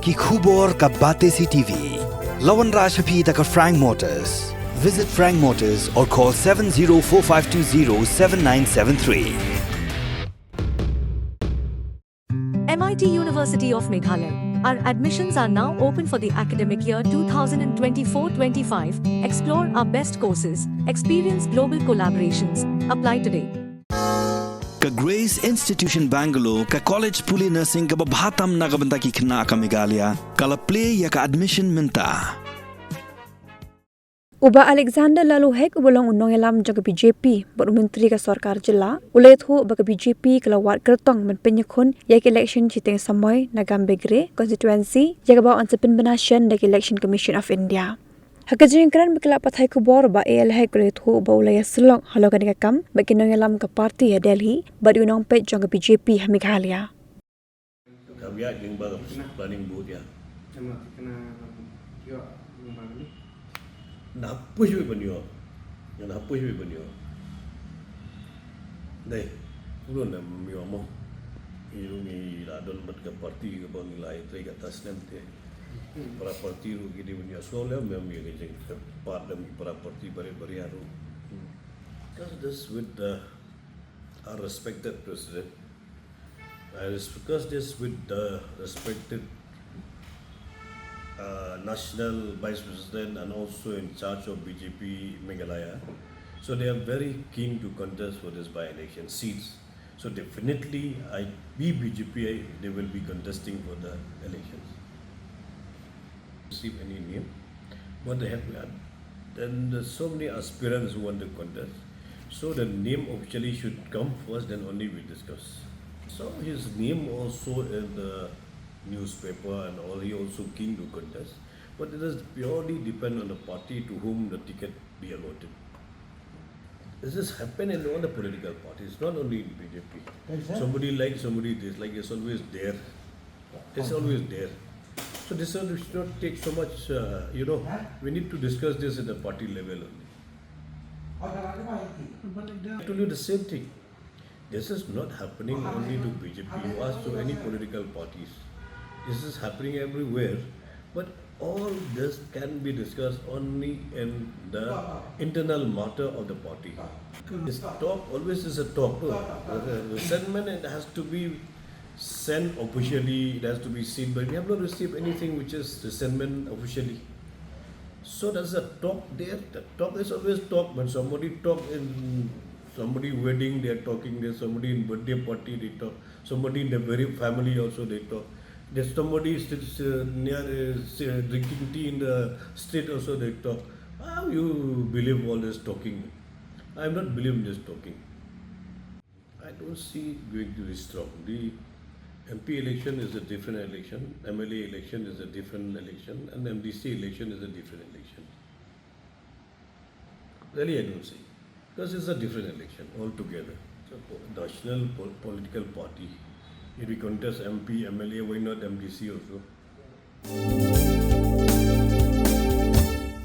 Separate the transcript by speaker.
Speaker 1: ki khubor ka Batesi TV. Lawan Rashaphi taka Frank Motors. Visit Frank Motors or call 7045207973.
Speaker 2: MIT University of Meghalaya. Our admissions are now open for the academic year 2024-25. Explore our best courses, experience global collaborations. Apply today.
Speaker 1: Ka Grace Institution Bangalore ka college puli nursing ka babhatam na kabanta ki khna ka Meghalaya kala play ya ka admission minta.
Speaker 3: Uba Alexander lalu hek ubolong unong yalam jaga BJP baru menteri ka sarkar jilla ulet hu ba BJP kelawat Kyrtong men Pynïakhun yak election Shiteng Samoi na Gambegre constituency jaga ba ansepin benasyan dak Election Commission of India. Hakajingkran bekla pathai kubor ba el hek ulet hu ba ulaya selong halogan ka kam baginong yalam ka party ya Delhi baru unong pet jaga BJP ha Meghalaya.
Speaker 4: Kami yang baru planning board ya. Napus we banyo, yang napus we banyo. Deh, ulun na miyo mo. Ini ladon mat ke parti ke bang lai try ke atas nanti. Para parti ru gini banyo. Soalnya memang miyo ke part demi para parti bari haru. Because this with our respected president. Because this with the respected national vice president and also in charge of BJP Meghalaya. So they are very keen to contest for this by-election seats. So definitely BJP, they will be contesting for the elections. Receive any name, but they have then there's so many aspirants who want to contest. So the name officially should come first, then only we discuss. So his name also in the newspaper and all, he also keen to contest, but it does purely depend on the party to whom the ticket be allotted. This has happened in all the political parties, not only in BJP. Somebody like, somebody dislike, it's always there. It's always there. So this one should not take so much, we need to discuss this at the party level only. I told you the same thing. This is not happening only to BJP, you ask to any political parties. This is happening everywhere, but all this can be discussed only in the internal matter of the party. This talk always is a talk. The sentiment, it has to be sent officially, it has to be seen, but we have not received anything which is the sentiment officially. So there's a talk there. The talk is always talk. When somebody talk in somebody wedding, they are talking. There's somebody in birthday party, they talk. Somebody in the very family also, they talk. There's somebody sits near drinking tea in the street also, they talk. How you believe all this talking? I am not believing this talking. I don't see it going to be strong. The MP election is a different election, MLA election is a different election, and MDC election is a different election. Really, I don't see. Because it's a different election altogether. It's a national political party. If we contest MP, MLA, why not MDC also?